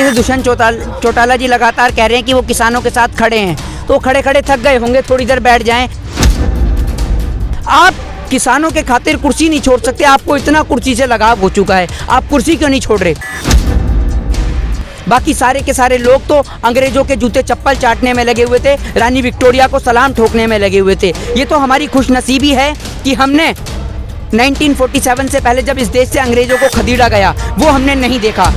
तरीके से दुष्यंत चौटाला जी लगातार कह रहे हैं कि वो किसानों के साथ खड़े हैं, तो खड़े खड़े थक गए होंगे, थोड़ी देर बैठ जाएं। आप किसानों के खातिर कुर्सी नहीं छोड़ सकते, आपको इतना कुर्सी से लगाव हो चुका है, आप कुर्सी क्यों नहीं छोड़ रहे? बाकी सारे के सारे लोग तो अंग्रेजों के जूते चप्पल चाटने में लगे हुए थे, रानी विक्टोरिया को सलाम ठोकने में लगे हुए थे। ये तो हमारी खुशनसीबी है कि हमने 1947 से पहले जब इस देश से अंग्रेजों को खदेड़ा गया वो हमने नहीं देखा।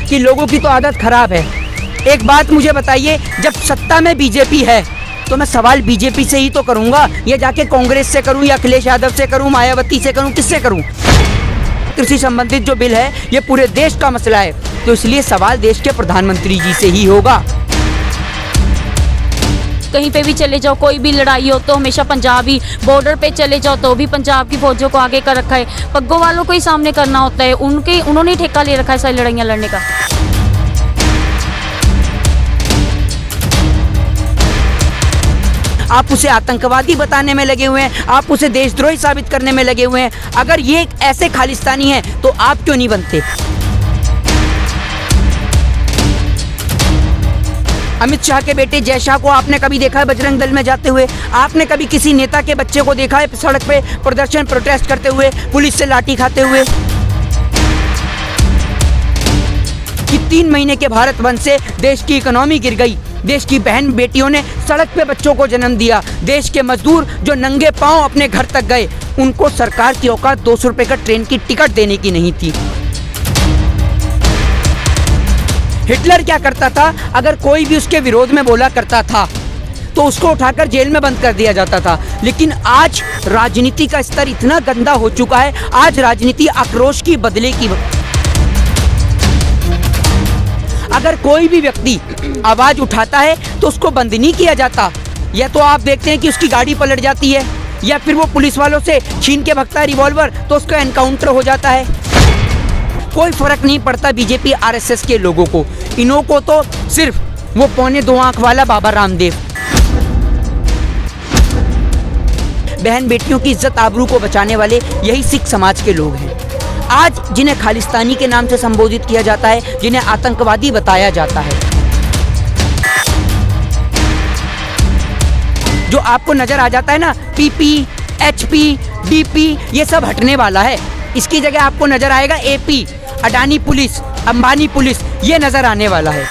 कि लोगों की तो आदत खराब है। एक बात मुझे बताइए, जब सत्ता में बीजेपी है तो मैं सवाल बीजेपी से ही तो करूंगा, ये जाके कांग्रेस से करूं या अखिलेश यादव से करूं, मायावती से करूं, किससे करूं? कृषि संबंधित जो बिल है ये पूरे देश का मसला है, तो इसलिए सवाल देश के प्रधानमंत्री जी से ही होगा। कहीं पे भी चले जाओ, कोई भी लड़ाई हो तो हमेशा पंजाबी, बॉर्डर पे चले जाओ तो भी पंजाब की फौजों को आगे कर रखा है, पग्गों वालों को ही सामने करना होता है, उन्होंने ठेका ले रखा है सारी लड़ाइयाँ लड़ने का। आप उसे आतंकवादी बताने में लगे हुए हैं, आप उसे देशद्रोही साबित करने में लगे हुए हैं। अगर ये ऐसे खालिस्तानी हैं तो आप क्यों नहीं बनते? अमित शाह के बेटे जय शाह को आपने कभी देखा है बजरंग दल में जाते हुए? आपने कभी किसी नेता के बच्चे को देखा है सड़क पे प्रदर्शन प्रोटेस्ट करते हुए, पुलिस से लाठी खाते हुए? कि 3 महीने के भारत बंद से देश की इकोनॉमी गिर गई, देश की बहन बेटियों ने सड़क पे बच्चों को जन्म दिया, देश के मजदूर जो नंगे पांव अपने घर तक गए, उनको सरकार की औकात 200 रुपए का ट्रेन की टिकट देने की नहीं थी। हिटलर क्या करता था? अगर कोई भी उसके विरोध में बोला करता था तो उसको उठाकर जेल में बंद कर दिया जाता था। लेकिन आज राजनीति का स्तर इतना गंदा हो चुका है, आज राजनीति आक्रोश की बदले की। अगर कोई भी व्यक्ति आवाज उठाता है तो उसको बंद नहीं किया जाता, या तो आप देखते हैं कि उसकी गाड़ी पलट जाती है, या फिर वो पुलिस वालों से छीन के भगता है रिवॉल्वर तो उसका एनकाउंटर हो जाता है। कोई फर्क नहीं पड़ता बीजेपी आरएसएस के लोगों को, इन्हों को तो सिर्फ वो 2.25 आंख वाला बाबा रामदेव। बहन बेटियों की इज्जत आबरू को बचाने वाले यही सिख समाज के लोग हैं। आज जिन्हें खालिस्तानी के नाम से संबोधित किया जाता है, जिन्हें आतंकवादी बताया जाता है, जो आपको नजर आ जाता है ना पीपी, एचपी, डीपी, ये सब हटने वाला है। इसकी जगह आपको नजर आएगा AP, Adani police, Ambani police, ये नजर आने वाला है।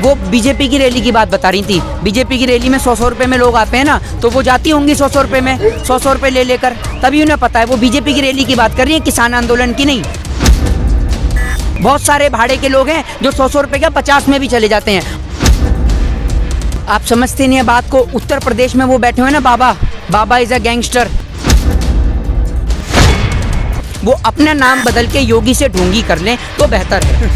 वो बीजेपी की रैली की बात बता रही थी, बीजेपी की रैली में 100-100 रुपए में लोग आते हैं ना, तो वो जाती होंगी 100-100 रुपए में, 100-100 रुपए ले लेकर, तभी उन्हें पता है वो बीजेपी की रैली की बात कर रही है, किसान आंदोलन की नहीं। बहुत सारे भाड़े के लोग हैं जो 100-100 रुपए का 50 में भी चले जाते हैं। आप समझते नहीं है बात को। उत्तर प्रदेश में वो बैठे हुए ना बाबा इज अ गैंगस्टर, वो अपना नाम बदल के योगी से ढोंगी कर लें तो बेहतर है।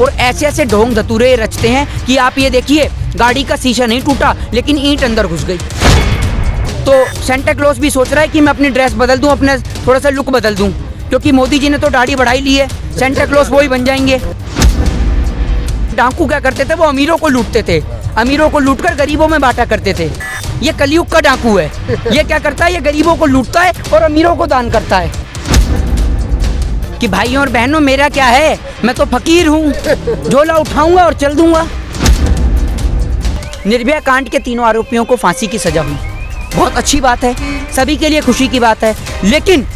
और ऐसे ऐसे ढोंग धतूरे रचते हैं कि आप ये देखिए, गाड़ी का शीशा नहीं टूटा लेकिन ईंट अंदर घुस गई। तो सेंटा क्लॉज भी सोच रहा है कि मैं अपनी ड्रेस बदल दूं, अपना थोड़ा सा लुक बदल दूं, क्योंकि मोदी जी ने तो दाढ़ी बढ़ाई ली है, सेंटा क्लॉज वो ही बन जाएंगे। डाकू क्या करते थे? वो अमीरों को लूटते थे, अमीरों को लूटकर गरीबों में बांटा करते थे। ये कलयुग का डाकू है। ये क्या करता है? ये गरीबों को लूटता है और अमीरों को दान करता है। कि भाइयों और बहनों, मेरा क्या है, मैं तो फकीर हूँ, झोला उठाऊंगा और चल दूंगा। निर्भया कांड के 3 आरोपियों को फांसी की सजा हुई, बहुत अच्छी बात है, सभी के लिए खुशी की बात है। लेकिन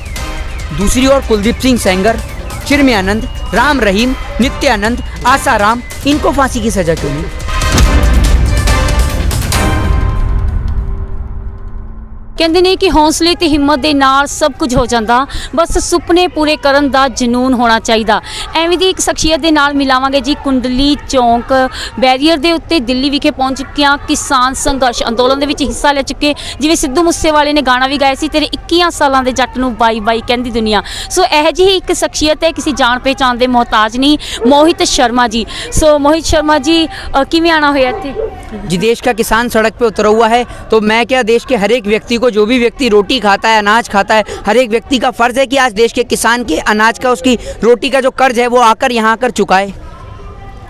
दूसरी ओर कुलदीप सिंह सेंगर, चिन्मयानंद, राम रहीम, नित्यानंद, आसाराम, इनको फांसी की सजा क्यों नहीं? ਕਹਿੰਦੇ ਨੇ ਕਿ ਹੌਸਲੇ ਤੇ ਹਿੰਮਤ ਦੇ ਨਾਲ ਸਭ ਕੁਝ ਹੋ ਜਾਂਦਾ, ਬਸ ਸੁਪਨੇ ਪੂਰੇ ਕਰਨ ਦਾ ਜਨੂਨ ਹੋਣਾ ਚਾਹੀਦਾ। ਐਵੇਂ ਦੀ ਇੱਕ ਸ਼ਖਸੀਅਤ ਦੇ ਨਾਲ ਮਿਲਾਵਾਂਗੇ ਜੀ। ਕੁੰਡਲੀ ਚੌਂਕ ਬੈਰੀਅਰ ਦੇ ਉੱਤੇ ਦਿੱਲੀ ਵਿਖੇ ਪਹੁੰਚ ਚੁੱਕੀਆਂ ਕਿਸਾਨ ਸੰਘਰਸ਼ ਅੰਦੋਲਨ ਦੇ ਵਿੱਚ ਹਿੱਸਾ ਲੈ ਚੁੱਕੇ, ਜਿਵੇਂ ਸਿੱਧੂ ਮੂਸੇਵਾਲੇ ਨੇ ਗਾਣਾ ਵੀ ਗਾਇਆ ਸੀ, ਤੇਰੇ 21 ਸਾਲਾਂ ਦੇ ਜੱਟ ਨੂੰ ਬਾਈ ਬਾਈ ਕਹਿੰਦੀ ਦੁਨੀਆ। ਸੋ ਇਹ ਜਿਹੀ ਇੱਕ ਸ਼ਖਸੀਅਤ ਹੈ, ਕਿਸੇ ਜਾਣ ਪਹਿਚਾਣ ਦੇ ਮੁਹਤਾਜ ਨਹੀਂ, ਮੋਹਿਤ शर्मा जी। सो मोहित शर्मा जी, किवें आना होया इत्थे? जी, देश का किसान सड़क पे उतरा हुआ है, तो मैं क्या, देश के हर एक व्यक्ति को, जो भी व्यक्ति रोटी खाता है, अनाज खाता है, हर एक व्यक्ति का फर्ज है कि आज देश के किसान के अनाज का, उसकी रोटी का जो कर्ज है वो आकर यहाँ आकर चुकाए।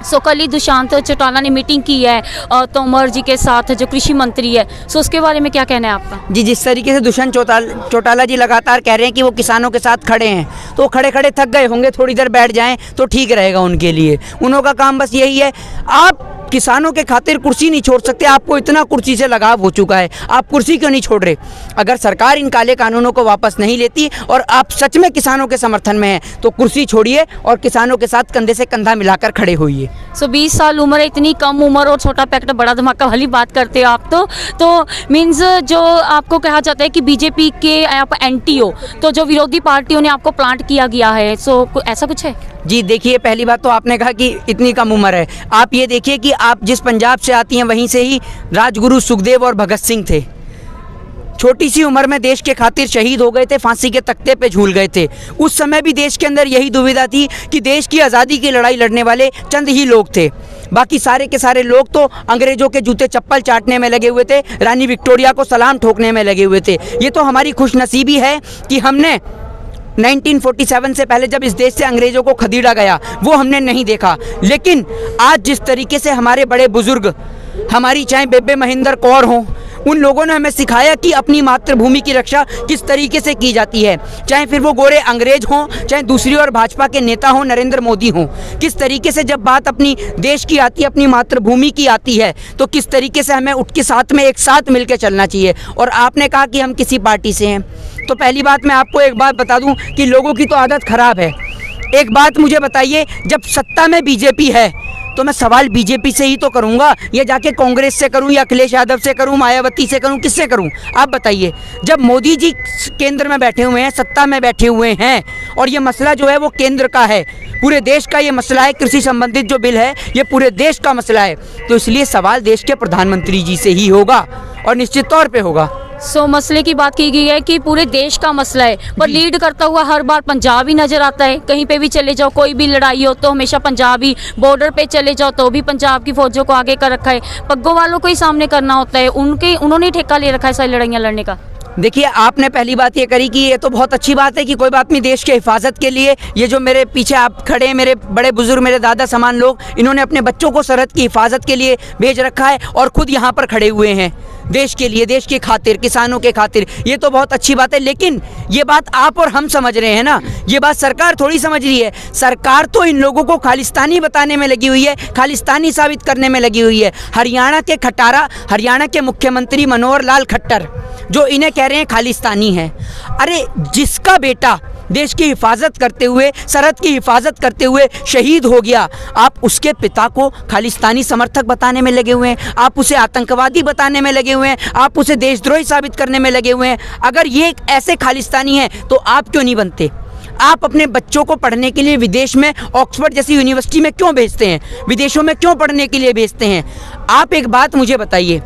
सो कल ही दुष्यंत चौटाला ने मीटिंग की है तोमर जी के साथ, जो कृषि मंत्री है। सो उसके बारे में क्या कहना है आपका? जी, जिस तरीके से दुष्यंत चौटाला जी लगातार कह रहे हैं कि वो किसानों के साथ खड़े हैं, तो वो खड़े खड़े थक गए होंगे, थोड़ी देर बैठ जाएं तो ठीक रहेगा उनके लिए। उन्हों का काम बस यही है। आप किसानों के खातिर कुर्सी नहीं छोड़ सकते, आपको इतना कुर्सी से लगाव हो चुका है, आप कुर्सी क्यों नहीं छोड़ रहे? अगर सरकार इन काले कानूनों को वापस नहीं लेती और आप सच में किसानों के समर्थन में हैं, तो कुर्सी छोड़िए और किसानों के साथ कंधे से कंधा मिलाकर खड़े होइए। सो 20 साल उम्र है, इतनी कम उम्र और छोटा पैकेट बड़ा धमाका वाली बात करते हो आप तो मीन्स जो आपको कहा जाता है कि बीजेपी के आप एंटी हो, तो जो विरोधी पार्टियों ने आपको प्लांट किया गया है, सो ऐसा कुछ है? जी देखिए, पहली बात तो आपने कहा कि इतनी कम उम्र है। आप ये देखिए कि आप जिस पंजाब से आती हैं वहीं से ही राजगुरु सुखदेव और भगत सिंह थे। छोटी सी उम्र में देश के खातिर शहीद हो गए थे, फांसी के तख्ते पे झूल गए थे। उस समय भी देश के अंदर यही दुविधा थी कि देश की आज़ादी की लड़ाई लड़ने वाले चंद ही लोग थे, बाकी सारे के सारे लोग तो अंग्रेज़ों के जूते चप्पल चाटने में लगे हुए थे, रानी विक्टोरिया को सलाम ठोकने में लगे हुए थे। ये तो हमारी खुशनसीबी है कि हमने 1947 से पहले जब इस देश से अंग्रेज़ों को खदेड़ा गया वो हमने नहीं देखा। लेकिन आज जिस तरीके से हमारे बड़े बुजुर्ग, हमारी चाहे बेबे महेंद्र कौर हों, उन लोगों ने हमें सिखाया कि अपनी मातृभूमि की रक्षा किस तरीके से की जाती है, चाहे फिर वो गोरे अंग्रेज हों, चाहे दूसरी ओर भाजपा के नेता हों, नरेंद्र मोदी हों। किस तरीके से जब बात अपनी देश की आती है, अपनी मातृभूमि की आती है, तो किस तरीके से हमें उठ के साथ में एक साथ मिलकर चलना चाहिए। और आपने कहा कि हम किसी पार्टी से हैं, तो पहली बात मैं आपको एक बात बता दूं कि लोगों की तो आदत ख़राब है। एक बात मुझे बताइए, जब सत्ता में बीजेपी है तो मैं सवाल बीजेपी से ही तो करूंगा, या जाके कांग्रेस से करूं, या अखिलेश यादव से करूं, मायावती से करूं, किससे करूं? आप बताइए। जब मोदी जी केंद्र में बैठे हुए हैं, सत्ता में बैठे हुए हैं, और ये मसला जो है वो केंद्र का है, पूरे देश का ये मसला है, कृषि संबंधित जो बिल है ये पूरे देश का मसला है, तो इसलिए सवाल देश के प्रधानमंत्री जी से ही होगा और निश्चित तौर पे होगा। सो मसले की बात की गई है कि पूरे देश का मसला है, पर लीड करता हुआ हर बार पंजाब ही नजर आता है। कहीं पे भी चले जाओ, कोई भी लड़ाई हो तो हमेशा पंजाब ही, बॉर्डर पे चले जाओ तो भी पंजाब की फौजों को आगे कर रखा है, पग्गों वालों को ही सामने करना होता है, उन्होंने ठेका ले रखा है सारी लड़ाइयाँ लड़ने का। देखिए, आपने पहली बात ये करी कि ये तो बहुत अच्छी बात है कि कोई बात नहीं, देश के हिफाजत के लिए ये जो मेरे पीछे आप खड़े हैं, मेरे बड़े बुजुर्ग, मेरे दादा समान लोग, इन्होंने अपने बच्चों को सरहद की हिफाजत के लिए भेज रखा है और खुद यहाँ पर खड़े हुए हैं देश के लिए, देश की खातिर, किसानों के खातिर। ये तो बहुत अच्छी बात है, लेकिन ये बात आप और हम समझ रहे हैं ना, ये बात सरकार थोड़ी समझ रही है। सरकार तो इन लोगों को खालिस्तानी बताने में लगी हुई है, खालिस्तानी साबित करने में लगी हुई है। हरियाणा के खटारा, हरियाणा के मुख्यमंत्री मनोहर लाल खट्टर जो इन्हें कह रहे हैं खालिस्तानी है। अरे जिसका बेटा देश की हिफाजत करते हुए, सरहद की हिफाजत करते हुए शहीद हो गया, आप उसके पिता को खालिस्तानी समर्थक बताने में लगे हुए हैं, आप उसे आतंकवादी बताने में लगे हुए हैं, आप उसे देशद्रोही साबित करने में लगे हुए हैं। अगर ये ऐसे खालिस्तानी हैं तो आप क्यों नहीं बनते? आप अपने बच्चों को पढ़ने के लिए विदेश में, ऑक्सफोर्ड जैसी यूनिवर्सिटी में क्यों भेजते हैं? विदेशों में क्यों पढ़ने के लिए भेजते हैं? आप एक बात मुझे बताइए,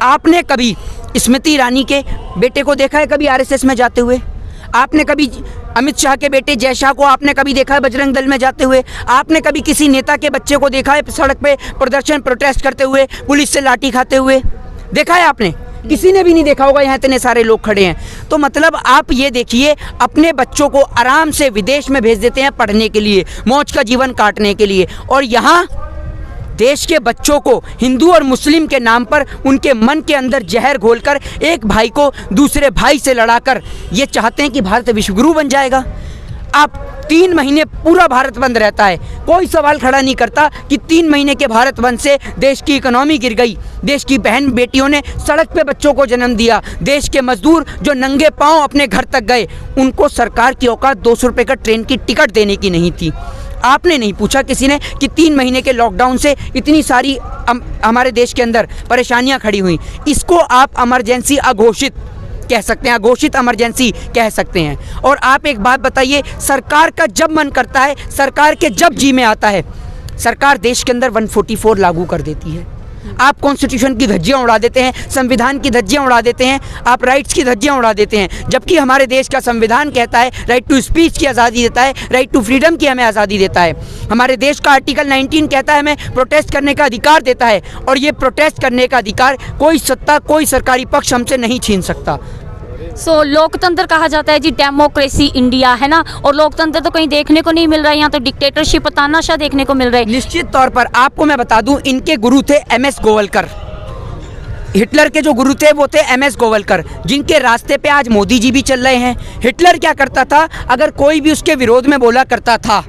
आपने कभी स्मृति ईरानी के बेटे को देखा है कभी आरएसएस में जाते हुए? आपने कभी अमित शाह के बेटे जय शाह को आपने कभी देखा है बजरंग दल में जाते हुए? आपने कभी किसी नेता के बच्चे को देखा है सड़क पे प्रदर्शन, प्रोटेस्ट करते हुए, पुलिस से लाठी खाते हुए? देखा है आपने? किसी ने भी नहीं देखा होगा, यहाँ इतने सारे लोग खड़े हैं। तो मतलब आप ये देखिए, अपने बच्चों को आराम से विदेश में भेज देते हैं पढ़ने के लिए, मौज का जीवन काटने के लिए, और यहाँ देश के बच्चों को हिंदू और मुस्लिम के नाम पर उनके मन के अंदर जहर घोलकर एक भाई को दूसरे भाई से लड़ाकर ये चाहते हैं कि भारत विश्वगुरु बन जाएगा। आप 3 महीने पूरा भारत बंद रहता है, कोई सवाल खड़ा नहीं करता कि 3 महीने के भारत बंद से देश की इकोनॉमी गिर गई, देश की बहन बेटियों ने सड़क पे बच्चों को जन्म दिया, देश के मजदूर जो नंगे पांव अपने घर तक गए, उनको सरकार की औकात 200 रुपये का ट्रेन की टिकट देने की नहीं थी। आपने नहीं पूछा किसी ने कि 3 महीने के लॉकडाउन से इतनी सारी हमारे देश के अंदर परेशानियां खड़ी हुई। इसको आप इमरजेंसी अघोषित कह सकते हैं, अघोषित इमरजेंसी कह सकते हैं। और आप एक बात बताइए, सरकार का जब मन करता है, सरकार के जब जी में आता है, सरकार देश के अंदर 144 लागू कर देती है। आप कॉन्स्टिट्यूशन की धज्जियां उड़ा देते हैं, संविधान की धज्जियां उड़ा देते हैं, आप राइट्स की धज्जियां उड़ा देते हैं, जबकि हमारे देश का संविधान कहता है राइट टू स्पीच की आज़ादी देता है, राइट टू फ्रीडम की हमें आज़ादी देता है। हमारे देश का आर्टिकल 19 कहता है हमें प्रोटेस्ट करने का अधिकार देता है, और ये प्रोटेस्ट करने का अधिकार कोई सत्ता, कोई सरकारी पक्ष हमसे नहीं छीन सकता। सो लोकतंत्र कहा जाता है जी, डेमोक्रेसी इंडिया है ना, और लोकतंत्र तो कहीं देखने को नहीं मिल रहा है, यहाँ तो डिक्टेटरशिप तानाशाह देखने को मिल रहा है। निश्चित तौर पर आपको मैं बता दूं, इनके गुरु थे MS गोवलकर। हिटलर के जो गुरु थे वो थे MS गोवलकर, जिनके रास्ते पे आज मोदी जी भी चल रहे हैं। हिटलर क्या करता था, अगर कोई भी उसके विरोध में बोला करता था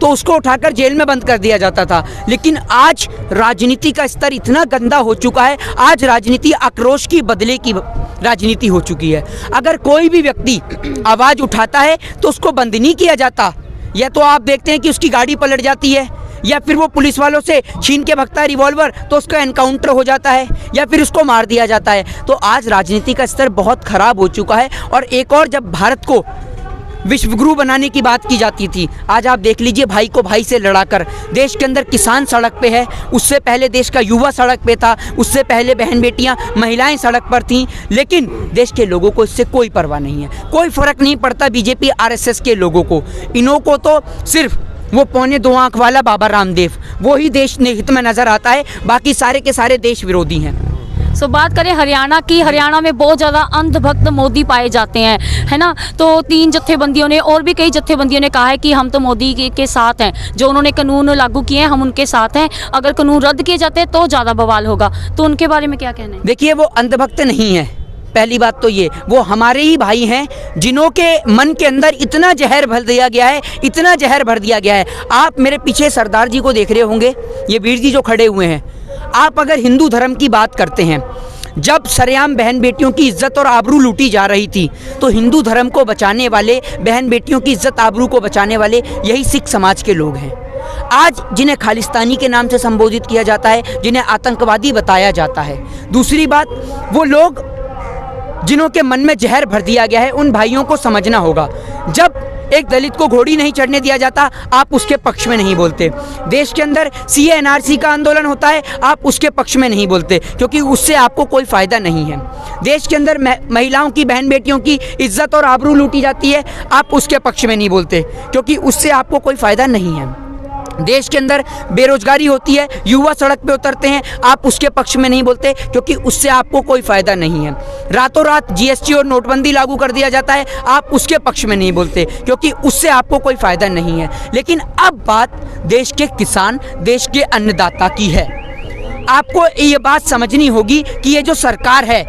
तो उसको उठाकर जेल में बंद कर दिया जाता था। लेकिन आज राजनीति का स्तर इतना गंदा हो चुका है, आज राजनीति आक्रोश की बदले की राजनीति हो चुकी है। अगर कोई भी व्यक्ति आवाज़ उठाता है तो उसको बंद नहीं किया जाता, या तो आप देखते हैं कि उसकी गाड़ी पलट जाती है, या फिर वो पुलिस वालों से छीन के भगता है रिवॉल्वर तो उसका एनकाउंटर हो जाता है, या फिर उसको मार दिया जाता है। तो आज राजनीति का स्तर बहुत ख़राब हो चुका है। और एक और, जब भारत को विश्वगुरु बनाने की बात की जाती थी, आज आप देख लीजिए भाई को भाई से लड़ाकर देश के अंदर किसान सड़क पे है, उससे पहले देश का युवा सड़क पे था, उससे पहले बहन बेटियां महिलाएं सड़क पर थीं। लेकिन देश के लोगों को इससे कोई परवाह नहीं है, कोई फ़र्क नहीं पड़ता बीजेपी RSS के लोगों को। इन्हों को तो सिर्फ वो पौने 2 आँख वाला बाबा रामदेव वो ही देश हित में नज़र आता है, बाकी सारे के सारे देश विरोधी हैं। सो बात करें हरियाणा की, हरियाणा में बहुत ज़्यादा अंधभक्त मोदी पाए जाते हैं, है ना। तो 3 जत्थेबंदियों ने और भी कई जत्थेबंदियों ने कहा है कि हम तो मोदी के साथ हैं, जो उन्होंने कानून लागू किए हैं हम उनके साथ हैं, अगर कानून रद्द किए जाते हैं तो ज़्यादा बवाल होगा। तो उनके बारे में क्या कहना है? देखिए, वो अंधभक्त नहीं है, पहली बात तो ये, वो हमारे ही भाई हैं, जिन्हों के मन के अंदर इतना जहर भर दिया गया है, इतना जहर भर दिया गया है। आप मेरे पीछे सरदार जी को देख रहे होंगे, ये वीर जी जो खड़े हुए हैं। आप अगर हिंदू धर्म की बात करते हैं, जब सरेआम बहन बेटियों की इज्जत और आबरू लूटी जा रही थी, तो हिंदू धर्म को बचाने वाले, बहन बेटियों की इज्जत आबरू को बचाने वाले यही सिख समाज के लोग हैं। आज जिन्हें खालिस्तानी के नाम से संबोधित किया जाता है, जिन्हें आतंकवादी बताया जाता है। दूसरी बात, वो लोग जिन्हों के मन में जहर भर दिया गया है, उन भाइयों को समझना होगा। जब एक दलित को घोड़ी नहीं चढ़ने दिया जाता, आप उसके पक्ष में नहीं बोलते। देश के अंदर CA NRC का आंदोलन होता है, आप उसके पक्ष में नहीं बोलते, क्योंकि उससे आपको कोई फ़ायदा नहीं है। देश के अंदर महिलाओं की, बहन बेटियों की इज्जत और आबरू लूटी जाती है, आप उसके पक्ष में नहीं बोलते, क्योंकि उससे आपको कोई फ़ायदा नहीं है। देश के अंदर बेरोजगारी होती है, युवा सड़क पे उतरते हैं, आप उसके पक्ष में नहीं बोलते, क्योंकि उससे आपको कोई फ़ायदा नहीं है। रातों रात GST और नोटबंदी लागू कर दिया जाता है, आप उसके पक्ष में नहीं बोलते, क्योंकि उससे आपको कोई फ़ायदा नहीं है। लेकिन अब बात देश के किसान, देश के अन्नदाता की है। आपको ये बात समझनी होगी कि ये जो सरकार है,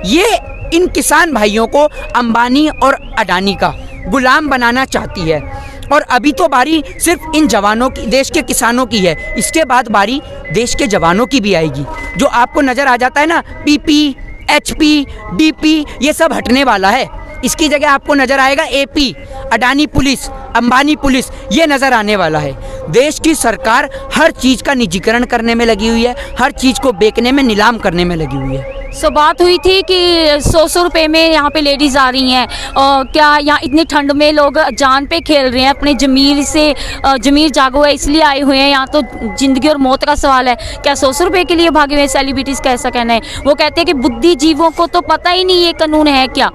ये इन किसान भाइयों को अंबानी और अडानी का गुलाम बनाना चाहती है। और अभी तो बारी सिर्फ इन जवानों की, देश के किसानों की है, इसके बाद बारी देश के जवानों की भी आएगी। जो आपको नज़र आ जाता है ना, PP, HP, DP, ये सब हटने वाला है। इसकी जगह आपको नज़र आएगा AP, Adani police, Ambani police, ये नज़र आने वाला है। देश की सरकार हर चीज़ का निजीकरण करने में लगी हुई है, हर चीज़ को बेचने में, नीलाम करने में लगी हुई है। सो बात हुई थी कि 100 रुपये में यहाँ पे लेडीज़ आ रही हैं, क्या यहाँ इतनी ठंड में लोग जान पे खेल रहे हैं, अपने ज़मीर से, ज़मीर जागो है इसलिए आए हुए हैं, यहाँ तो ज़िंदगी और मौत का सवाल है, क्या 100 रुपये के लिए भागे हुए सेलिब्रिटीज़ का ऐसा कहना है। वो कहते हैं कि बुद्धिजीवों को तो पता ही नहीं ये कानून है क्या,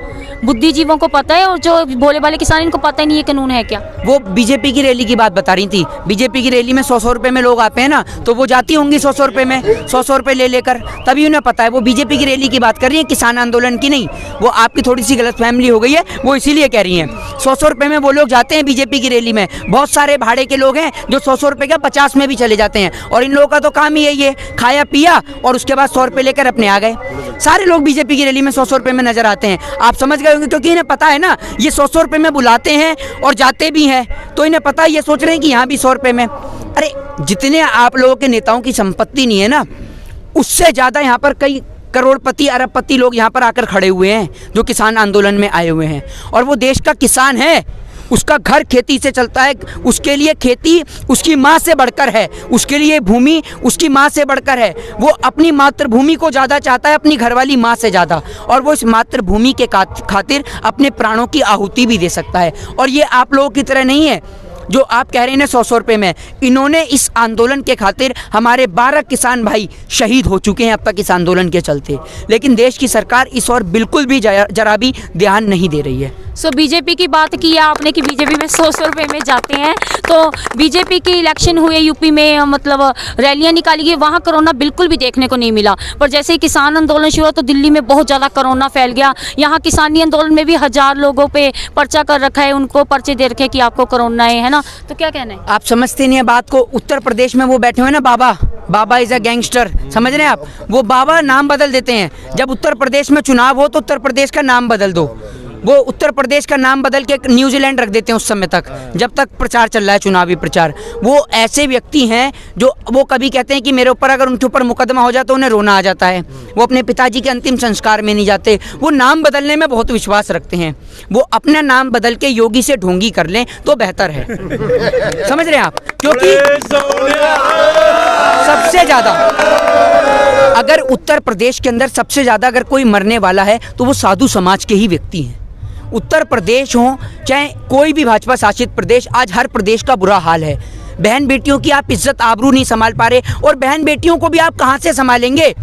बुद्धिजीवों को पता है, और जो भोले भाले किसान इनको पता ही नहीं ये कानून है क्या। वो बीजेपी की रैली की बात बता रही थी। बीजेपी की रैली में 100 रुपये में लोग आते हैं ना, तो वो जाती होंगी 100 रुपये में, 100 रुपये ले लेकर, तभी उन्हें पता है। वो बीजेपी की रैली की बात कर रही है, किसान आंदोलन की नहीं। वो आपकी थोड़ी सी गलत फहमी हो गई है, वो इसीलिए कह रही हैं। 100 रुपये में वो लोग जाते हैं बीजेपी की रैली में। बहुत सारे भाड़े के लोग हैं जो 100 रुपये का 50 में भी चले जाते हैं, और इन लोगों का तो काम ही यही है, खाया पिया और उसके बाद 100 रुपये लेकर अपने आ गए। सारे लोग बीजेपी की रैली में 100 रुपये में नजर आते हैं। आप समझ गए होंगे, क्योंकि इन्हें पता है ना, ये 100 रुपये में बुलाते हैं और जाते भी हैं, तो इन्हें पता है, ये सोच रहे हैं कि यहाँ भी 100 रुपये में। अरे जितने आप लोगों के नेताओं की संपत्ति नहीं है ना, उससे ज़्यादा यहाँ पर कई करोड़पति, अरबपति लोग यहाँ पर आकर खड़े हुए हैं, जो किसान आंदोलन में आए हुए हैं। और वो देश का किसान है, उसका घर खेती से चलता है, उसके लिए खेती उसकी माँ से बढ़कर है, उसके लिए भूमि उसकी माँ से बढ़कर है। वो अपनी मातृभूमि को ज़्यादा चाहता है, अपनी घरवाली माँ से ज़्यादा, और वो इस मातृभूमि के खातिर अपने प्राणों की आहुति भी दे सकता है। और ये आप लोगों की तरह नहीं है। जो आप कह रहे हैं 100 रुपये में, इन्होंने इस आंदोलन के खातिर हमारे 12 किसान भाई शहीद हो चुके हैं अब तक इस आंदोलन के चलते, लेकिन देश की सरकार इस और बिल्कुल भी जरा भी ध्यान नहीं दे रही है। सो बीजेपी की बात की है आपने कि बीजेपी में 100 रुपये में जाते हैं, तो बीजेपी के इलेक्शन हुए यूपी में, मतलब रैलियां निकाली गई, वहाँ कोरोना बिल्कुल भी देखने को नहीं मिला। पर जैसे ही किसान आंदोलन शुरू हुआ तो दिल्ली में बहुत ज़्यादा कोरोना फैल गया। यहाँ किसानी आंदोलन में भी 1000 लोगों पे पर्चा कर रखा है, उनको पर्चे दे रखे कि आपको कोरोना है ना, तो क्या कहना है? आप समझते नहीं है बात को। उत्तर प्रदेश में वो बैठे हुए ना बाबा इज़ अ गैंगस्टर, समझ रहे हैं आप? वो बाबा नाम बदल देते हैं। जब उत्तर प्रदेश में चुनाव हो तो उत्तर प्रदेश का नाम बदल दो। वो उत्तर प्रदेश का नाम बदल के न्यूजीलैंड रख देते हैं उस समय तक, जब तक प्रचार चल रहा है, चुनावी प्रचार। वो ऐसे व्यक्ति हैं जो वो कभी कहते हैं कि मेरे ऊपर अगर उनके ऊपर मुकदमा हो जाए तो उन्हें रोना आ जाता है। वो अपने पिताजी के अंतिम संस्कार में नहीं जाते। वो नाम बदलने में बहुत विश्वास रखते हैं। वो अपना नाम बदल के योगी से ढोंगी कर लें तो बेहतर है। समझ रहे हैं आप? क्योंकि सबसे ज़्यादा अगर उत्तर प्रदेश के अंदर सबसे ज़्यादा अगर कोई मरने वाला है तो वो साधु समाज के ही व्यक्ति हैं। उत्तर प्रदेश हो चाहे कोई भी भाजपा शासित प्रदेश, आज हर प्रदेश का बुरा हाल है। बहन बेटियों की आप इज्जत आबरू नहीं संभाल पा रहे, और बहन बेटियों को भी आप कहाँ से संभालेंगे?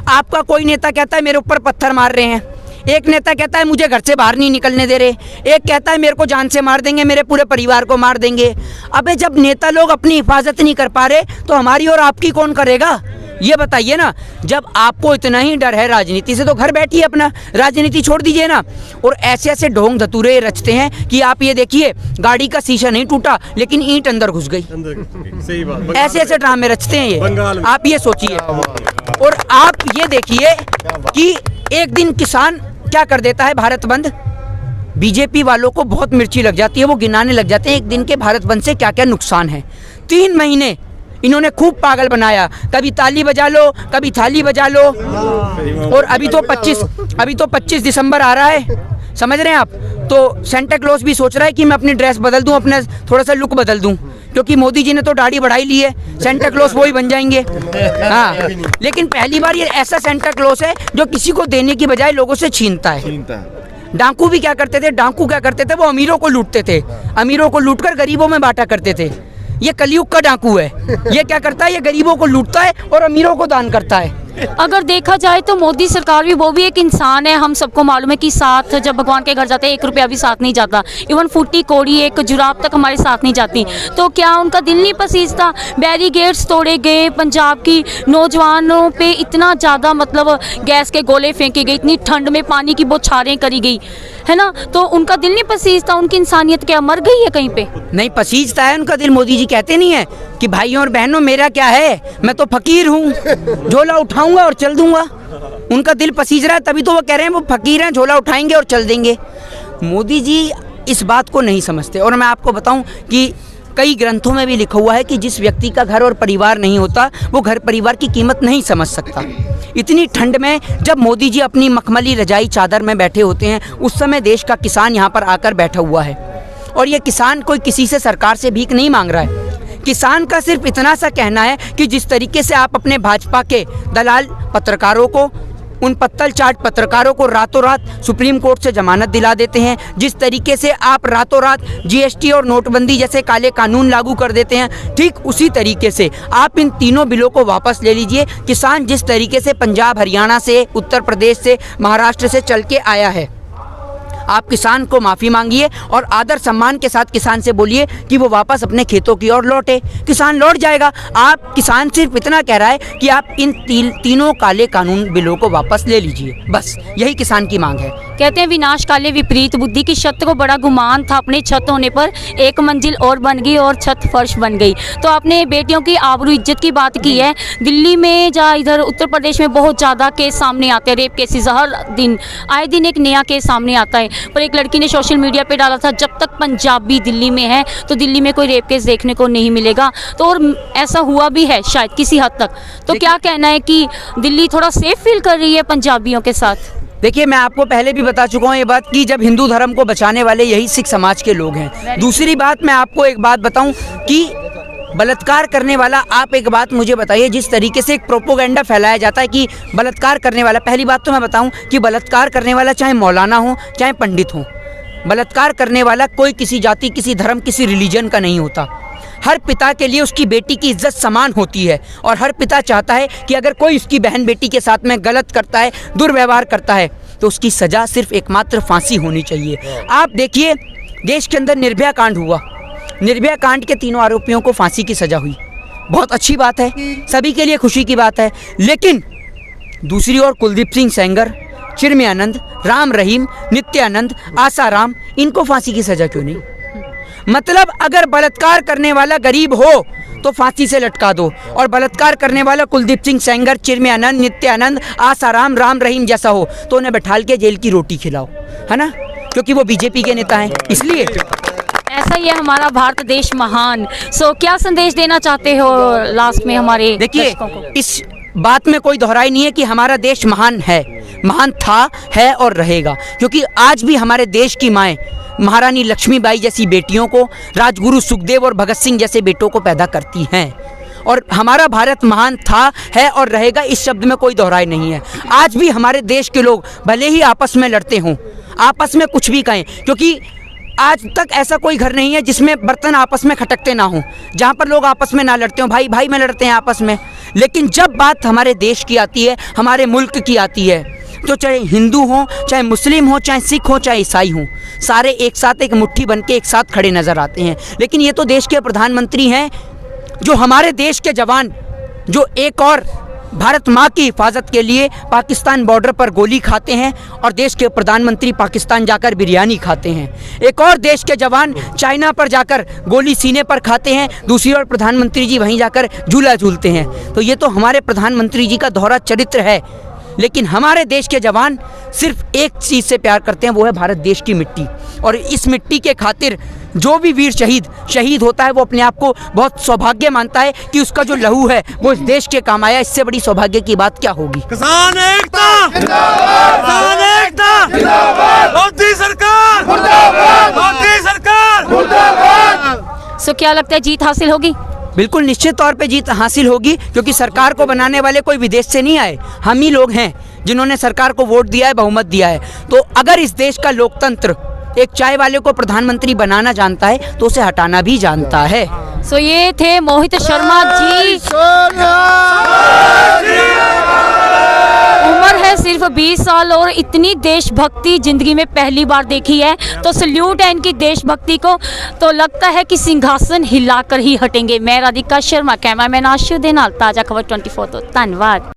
आपका कोई नेता कहता है मेरे ऊपर पत्थर मार रहे हैं, एक नेता कहता है मुझे घर से बाहर नहीं निकलने दे रहे, एक कहता है मेरे को जान से मार देंगे, मेरे पूरे परिवार को मार देंगे। अबे जब नेता लोग अपनी हिफाजत नहीं कर पा रहे तो हमारी और आपकी कौन करेगा? ये बताइए ना। जब आपको इतना ही डर है राजनीति से तो घर बैठिए, अपना राजनीति छोड़ दीजिए ना। और ऐसे ऐसे ढोंग धतूरे रचते हैं कि आप ये देखिए, गाड़ी का शीशा नहीं टूटा लेकिन ईंट अंदर घुस गई। सही बात। ऐसे ऐसे ड्रामे रचते हैं ये, आप ये सोचिए। और आप ये देखिए कि एक दिन किसान क्या कर देता है, भारत बंद। बीजेपी वालों को बहुत मिर्ची लग जाती है, वो गिनाने लग जाते हैं एक दिन के भारत बंद से क्या क्या नुकसान है। 3 महीने इन्होंने खूब पागल बनाया, कभी ताली बजा लो, कभी थाली बजा लो। और अभी तो 25 दिसंबर आ रहा है, समझ रहे हैं आप? तो सेंटा क्लॉज भी सोच रहा है कि मैं अपनी ड्रेस बदल दूं, अपने थोड़ा सा लुक बदल दूं, क्योंकि मोदी जी ने तो दाढ़ी बढ़ाई ली है, सेंटा क्लॉज वो ही बन जाएंगे। हाँ, लेकिन पहली बार ये ऐसा सेंटा क्लॉज है जो किसी को देने की बजाय लोगों से छीनता है। डाकू भी क्या करते थे? वो अमीरों को लूटते थे, अमीरों को लूटकर गरीबों में बांटा करते थे। ये कलयुग का डाकू है। ये क्या करता है? ये गरीबों को लूटता है और अमीरों को दान करता है। अगर देखा जाए तो मोदी सरकार भी, वो भी एक इंसान है। हम सबको मालूम है कि साथ जब भगवान के घर जाते हैं 1 रुपया भी साथ नहीं जाता, इवन फूटी कोड़ी एक जुराब तक हमारे साथ नहीं जाती। तो क्या उनका दिल नहीं पसीजता? बैरिगेड्स तोड़े गए, पंजाब की नौजवानों पे इतना ज़्यादा मतलब गैस के गोले फेंके गए, इतनी ठंड में पानी की बौछारें करी गई है ना, तो उनका दिल नहीं पसीजता? उनकी इंसानियत क्या मर गई है कहीं पे? नहीं पसीजता है उनका दिल। मोदी जी कहते नहीं है कि भाइयों और बहनों मेरा क्या है, मैं तो फकीर हूँ, झोला उठाऊंगा और चल दूंगा। उनका दिल पसीज रहा है, तभी तो वो कह रहे हैं वो फकीर हैं, झोला उठाएंगे और चल देंगे। मोदी जी इस बात को नहीं समझते। और मैं आपको बताऊं कि कई ग्रंथों में भी लिखा हुआ है कि जिस व्यक्ति का घर और परिवार नहीं होता वो घर परिवार की कीमत नहीं समझ सकता। इतनी ठंड में जब मोदी जी अपनी मखमली रजाई चादर में बैठे होते हैं, उस समय देश का किसान यहाँ पर आकर बैठा हुआ है। और ये किसान कोई किसी से, सरकार से भीख नहीं मांग रहा है। किसान का सिर्फ इतना सा कहना है कि जिस तरीके से आप अपने भाजपा के दलाल पत्रकारों को, उन पत्तल चाट पत्रकारों को रातों रात सुप्रीम कोर्ट से जमानत दिला देते हैं, जिस तरीके से आप रातों रात जीएसटी और नोटबंदी जैसे काले कानून लागू कर देते हैं, ठीक उसी तरीके से आप इन तीनों बिलों को वापस ले लीजिए। किसान जिस तरीके से पंजाब, हरियाणा से, उत्तर प्रदेश से, महाराष्ट्र से चल के आया है, आप किसान को माफ़ी मांगिए और आदर सम्मान के साथ किसान से बोलिए कि वो वापस अपने खेतों की ओर लौटे। किसान लौट जाएगा। आप किसान सिर्फ इतना कह रहा है कि आप इन तीनों काले कानून बिलों को वापस ले लीजिए, बस यही किसान की मांग है। कहते हैं विनाश काले विपरीत बुद्धि की छत को बड़ा गुमान था, अपने छत होने पर एक मंजिल और बन गई और छत फर्श बन गई। तो आपने बेटियों की आबरू इज्जत की बात की है। दिल्ली में या इधर उत्तर प्रदेश में बहुत ज़्यादा केस सामने आते हैं, रेप केसेस हर दिन, आए दिन एक नया केस सामने आता है। पर एक लड़की ने सोशल मीडिया पे डाला था, जब तक पंजाबी दिल्ली में है तो दिल्ली में कोई रेप केस देखने को नहीं मिलेगा। तो और ऐसा हुआ भी है शायद किसी हद तक। तो क्या कहना है कि दिल्ली थोड़ा सेफ फील कर रही है पंजाबियों के साथ? देखिए, मैं आपको पहले भी बता चुका हूँ ये बात कि जब हिंदू धर्म को बचाने वाले यही सिख समाज के लोग हैं। दूसरी बात, मैं आपको एक बात बताऊं कि बलात्कार करने वाला, आप एक बात मुझे बताइए, जिस तरीके से एक प्रोपोगेंडा फैलाया जाता है कि बलात्कार करने वाला, पहली बात तो मैं बताऊं कि बलात्कार करने वाला चाहे मौलाना हो चाहे पंडित हो, बलात्कार करने वाला कोई किसी जाति, किसी धर्म, किसी रिलीजन का नहीं होता। हर पिता के लिए उसकी बेटी की इज्जत समान होती है और हर पिता चाहता है कि अगर कोई उसकी बहन बेटी के साथ में गलत करता है, दुर्व्यवहार करता है, तो उसकी सज़ा सिर्फ एकमात्र फांसी होनी चाहिए। आप देखिए, देश के अंदर निर्भया कांड हुआ, निर्भया कांड के तीनों आरोपियों को फांसी की सज़ा हुई। बहुत अच्छी बात है, सभी के लिए खुशी की बात है। लेकिन दूसरी ओर कुलदीप सिंह सेंगर, चिन्मयानंद, राम रहीम, नित्यानंद, आसाराम, इनको फांसी की सज़ा क्यों नहीं? मतलब अगर बलात्कार करने वाला गरीब हो तो फांसी से लटका दो, और बलात्कार करने वाला कुलदीप सिंह सेंगर, चिन्मयानंद, नित्यानंद, आसाराम, राम रहीम जैसा हो तो उन्हें बैठाल के जेल की रोटी खिलाओ, है ना, क्योंकि वो बीजेपी के नेता हैं। इसलिए ऐसा ही है हमारा भारत देश महान। सो क्या संदेश देना चाहते हो लास्ट में हमारे देखिए, दर्शकों को? इस बात में कोई दोहराई नहीं है कि हमारा देश महान है, महान था, है और रहेगा, क्योंकि आज भी हमारे देश की माएँ महारानी लक्ष्मीबाई जैसी बेटियों को, राजगुरु सुखदेव और भगत सिंह जैसे बेटों को पैदा करती हैं। और हमारा भारत महान था, है और रहेगा, इस शब्द में कोई दोहराई नहीं है। आज भी हमारे देश के लोग भले ही आपस में लड़ते हों, आपस में कुछ भी कहें, क्योंकि आज तक ऐसा कोई घर नहीं है जिसमें बर्तन आपस में खटकते ना हों, जहाँ पर लोग आपस में ना लड़ते हों, भाई भाई में लड़ते हैं आपस में। लेकिन जब बात हमारे देश की आती है, हमारे मुल्क की आती है, तो चाहे हिंदू हो, चाहे मुस्लिम हो, चाहे सिख हो, चाहे ईसाई हो, सारे एक साथ एक मुट्ठी बन के एक साथ खड़े नज़र आते हैं। लेकिन ये तो देश के प्रधानमंत्री हैं, जो हमारे देश के जवान जो एक और भारत माँ की हिफाजत के लिए पाकिस्तान बॉर्डर पर गोली खाते हैं, और देश के प्रधानमंत्री पाकिस्तान जाकर बिरयानी खाते हैं। एक और देश के जवान चाइना पर जाकर गोली सीने पर खाते हैं, दूसरी ओर प्रधानमंत्री जी वहीं जाकर झूला झूलते हैं। तो ये तो हमारे प्रधानमंत्री जी का दोहरा चरित्र है। लेकिन हमारे देश के जवान सिर्फ एक चीज़ से प्यार करते हैं, वो है भारत देश की मिट्टी। और इस मिट्टी के खातिर जो भी वीर शहीद होता है, वो अपने आप को बहुत सौभाग्य मानता है कि उसका जो लहू है वो इस देश के काम आया। इससे बड़ी सौभाग्य की बात क्या होगी? किसान एकता जिंदाबाद, किसान एकता जिंदाबाद, मोदी सरकार मुर्दाबाद, मोदी सरकार मुर्दाबाद। सो क्या लगता है जीत हासिल होगी? बिल्कुल निश्चित तौर पे जीत हासिल होगी, क्योंकि सरकार को बनाने वाले कोई विदेश से नहीं आए, हम ही लोग हैं जिन्होंने सरकार को वोट दिया है, बहुमत दिया है। तो अगर इस देश का लोकतंत्र एक चाय वाले को प्रधानमंत्री बनाना जानता है तो उसे हटाना भी जानता है। सो ये थे मोहित शर्मा जी। उम्र है सिर्फ 20 साल और इतनी देशभक्ति जिंदगी में पहली बार देखी है, तो सल्यूट है इनकी देशभक्ति को। तो लगता है कि सिंहासन हिलाकर ही हटेंगे। मैं राधिका शर्मा, कैमरामैन आशु दे नाल ताज़ा खबर 24 तो धन्यवाद।